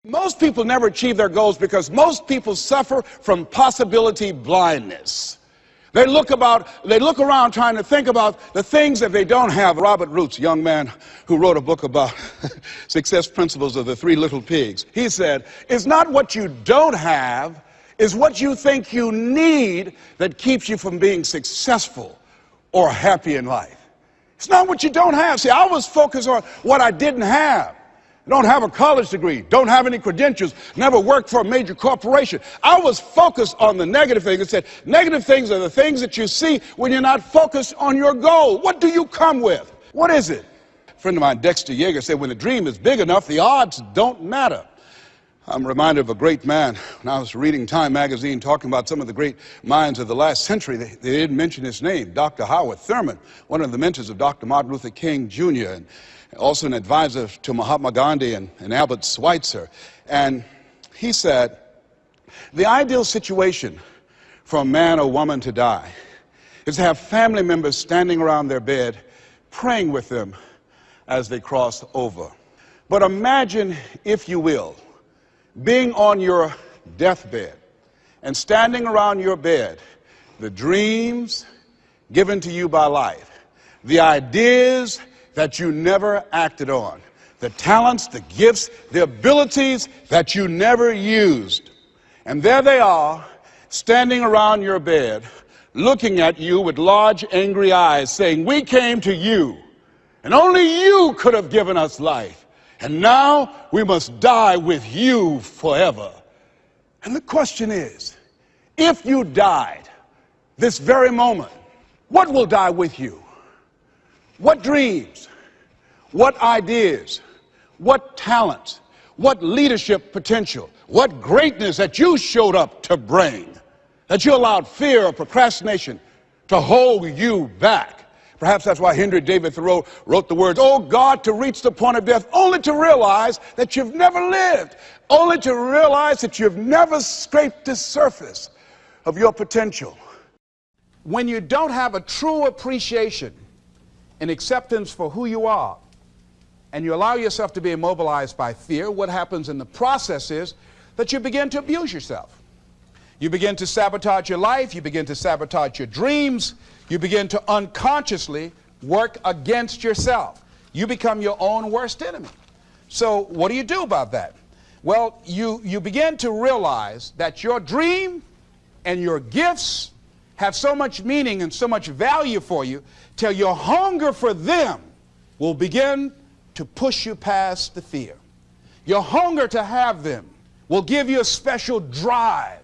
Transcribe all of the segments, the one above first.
Most people never achieve their goals because most people suffer from possibility blindness. They look around trying to think about the things that they don't have. Robert Roots, a young man who wrote a book about success principles of the Three Little Pigs, he said, it's not what you don't have, it's what you think you need that keeps you from being successful or happy in life. It's not what you don't have. See, I was focused on what I didn't have. Don't have a college degree, don't have any credentials, never worked for a major corporation. I was focused on the negative things. It said negative things are the things that you see when you're not focused on your goal. What do you come with? What is it? A friend of mine, Dexter Yeager, said when the dream is big enough, the odds don't matter. I'm reminded of a great man when I was reading Time magazine talking about some of the great minds of the last century. They didn't mention his name, Dr. Howard Thurman, one of the mentors of Dr. Martin Luther King Jr., and also an advisor to Mahatma Gandhi and Albert Schweitzer. And he said, the ideal situation for a man or woman to die is to have family members standing around their bed praying with them as they cross over. But imagine, if you will, being on your deathbed and standing around your bed, the dreams given to you by life, the ideas that you never acted on, the talents, the gifts, the abilities that you never used. And there they are, standing around your bed, looking at you with large, angry eyes, saying, we came to you, and only you could have given us life. And now we must die with you forever. And the question is, if you died this very moment, what will die with you? What dreams, what ideas, what talents, what leadership potential, what greatness that you showed up to bring, that you allowed fear or procrastination to hold you back? Perhaps that's why Henry David Thoreau wrote the words, oh God, to reach the point of death, only to realize that you've never lived, only to realize that you've never scraped the surface of your potential. When you don't have a true appreciation and acceptance for who you are, and you allow yourself to be immobilized by fear, what happens in the process is that you begin to abuse yourself. You begin to sabotage your life, you begin to sabotage your dreams, you begin to unconsciously work against yourself. You become your own worst enemy. So what do you do about that? Well, you begin to realize that your dream and your gifts have so much meaning and so much value for you till your hunger for them will begin to push you past the fear. Your hunger to have them will give you a special drive.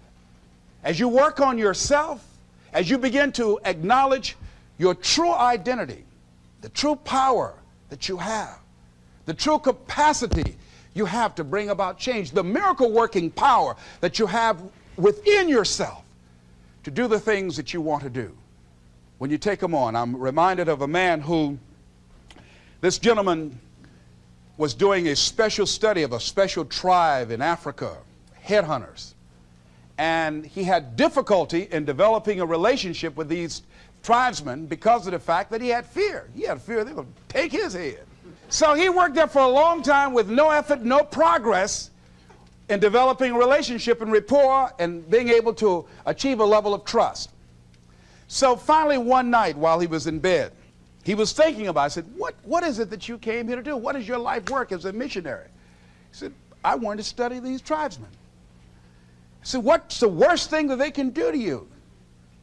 As you work on yourself, as you begin to acknowledge your true identity, the true power that you have, the true capacity you have to bring about change, the miracle working power that you have within yourself to do the things that you want to do. When you take them on, I'm reminded of a man who, this gentleman was doing a special study of a special tribe in Africa, headhunters. And he had difficulty in developing a relationship with these tribesmen because of the fact that he had fear. He had fear they were going to take his head. So he worked there for a long time with no effort, no progress in developing a relationship and rapport and being able to achieve a level of trust. So finally one night while he was in bed, he was thinking about it. I said, what is it that you came here to do? What is your life work as a missionary? He said, I wanted to study these tribesmen. I said, what's the worst thing that they can do to you?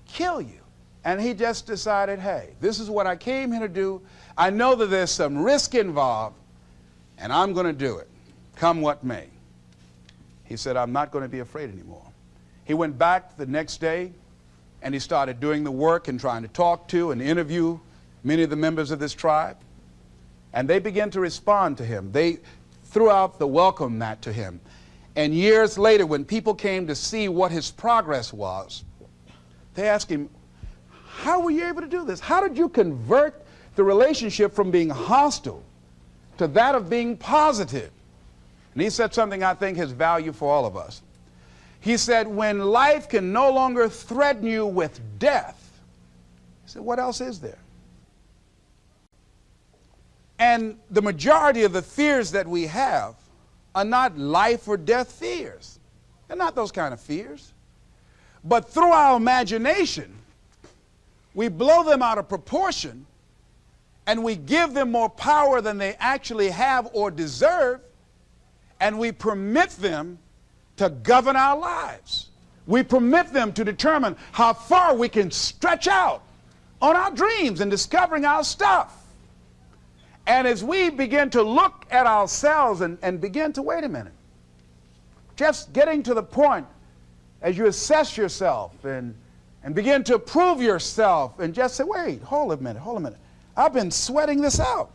Kill you. And he just decided, hey, this is what I came here to do. I know that there's some risk involved, and I'm going to do it, come what may. He said, I'm not going to be afraid anymore. He went back the next day, and he started doing the work and trying to talk to and interview many of the members of this tribe. And they began to respond to him. They threw out the welcome mat to him. And years later, when people came to see what his progress was, they asked him, how were you able to do this? How did you convert the relationship from being hostile to that of being positive? And he said something I think has value for all of us. He said, when life can no longer threaten you with death, he said, what else is there? And the majority of the fears that we have are not life or death fears. They're not those kind of fears. But through our imagination, we blow them out of proportion and we give them more power than they actually have or deserve, and we permit them to govern our lives. We permit them to determine how far we can stretch out on our dreams and discovering our stuff. And as we begin to look at ourselves and begin to, wait a minute, just getting to the point as you assess yourself and begin to prove yourself and just say, wait, hold a minute. I've been sweating this out.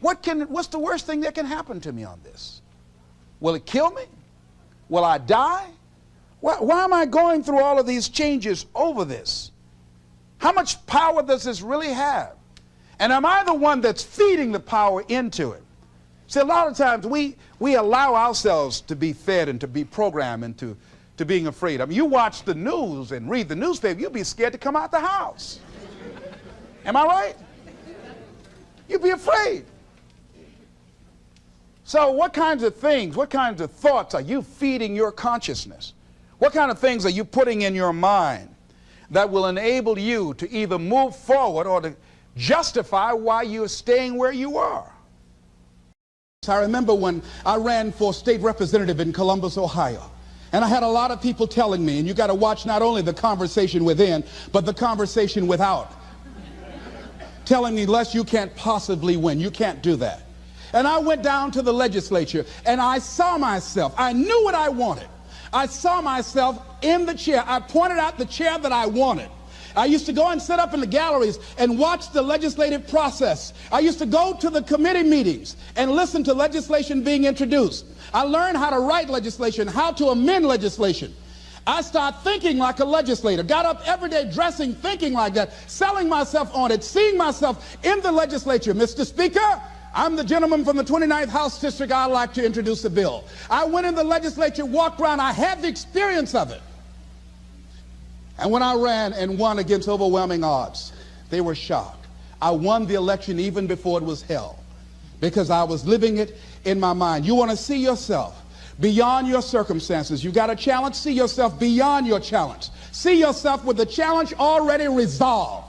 What's the worst thing that can happen to me on this? Will it kill me? Will I die? Why am I going through all of these changes over this? How much power does this really have? And am I the one that's feeding the power into it? See, a lot of times we allow ourselves to be fed and to be programmed into being afraid. I mean, you watch the news and read the newspaper, you'll be scared to come out the house. Am I right? You'd be afraid. So what kinds of things, what kinds of thoughts are you feeding your consciousness? What kind of things are you putting in your mind that will enable you to either move forward or to justify why you're staying where you are? I remember when I ran for state representative in Columbus, Ohio. And I had a lot of people telling me, and you got to watch not only the conversation within, but the conversation without. Telling me, Les, you can't possibly win. You can't do that. And I went down to the legislature and I saw myself. I knew what I wanted. I saw myself in the chair. I pointed out the chair that I wanted. I used to go and sit up in the galleries and watch the legislative process. I used to go to the committee meetings and listen to legislation being introduced. I learned how to write legislation, how to amend legislation. I started thinking like a legislator, got up every day dressing, thinking like that, selling myself on it, seeing myself in the legislature. Mr. Speaker, I'm the gentleman from the 29th House District. I'd like to introduce a bill. I went in the legislature, walked around. I had the experience of it. And when I ran and won against overwhelming odds, they were shocked. I won the election even before it was held because I was living it in my mind. You want to see yourself beyond your circumstances. You got a challenge, see yourself beyond your challenge. See yourself with the challenge already resolved.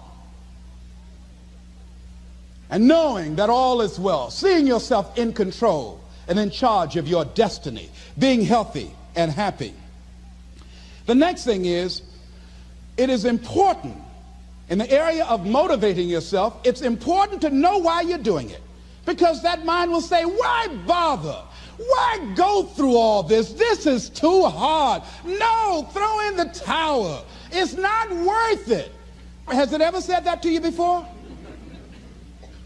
And knowing that all is well, seeing yourself in control and in charge of your destiny, being healthy and happy. The next thing is, it is important in the area of motivating yourself, it's important to know why you're doing it. Because that mind will say, why bother? Why go through all this? This is too hard. No, throw in the towel. It's not worth it. Has it ever said that to you before?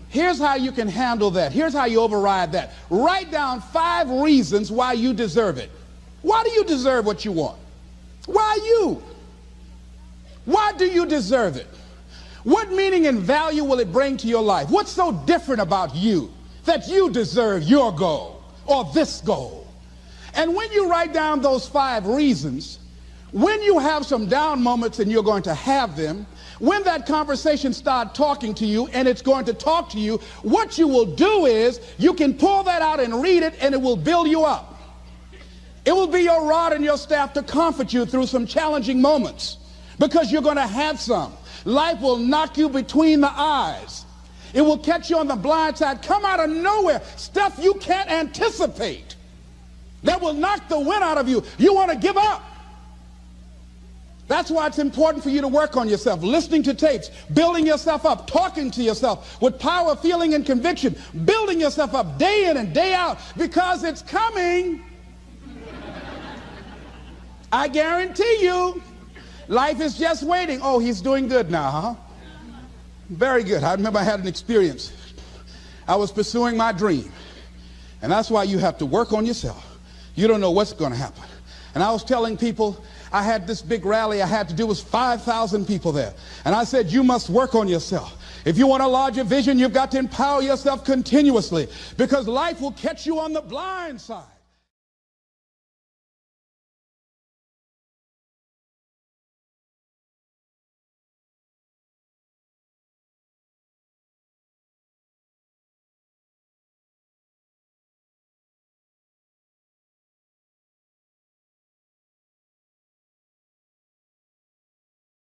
Here's how you can handle that. Here's how you override that. Write down 5 reasons why you deserve it. Why do you deserve what you want? Why you? Why do you deserve it? What meaning and value will it bring to your life? What's so different about you that you deserve your goal or this goal? And when you write down those 5 reasons, when you have some down moments, and you're going to have them, when that conversation starts talking to you and it's going to talk to you, what you will do is you can pull that out and read it, and it will build you up. It will be your rod and your staff to comfort you through some challenging moments, because you're going to have some. Life will knock you between the eyes. It will catch you on the blind side, come out of nowhere, stuff you can't anticipate that will knock the wind out of you. You want to give up. That's why it's important for you to work on yourself, listening to tapes, building yourself up, talking to yourself with power, feeling, and conviction, building yourself up day in and day out, because it's coming. I guarantee you. Life is just waiting. Oh, he's doing good now, huh? Very good. I remember I had an experience. I was pursuing my dream. And that's why you have to work on yourself. You don't know what's going to happen. And I was telling people, I had this big rally I had to do. It was 5,000 people there. And I said, you must work on yourself. If you want a larger vision, you've got to empower yourself continuously, because life will catch you on the blind side.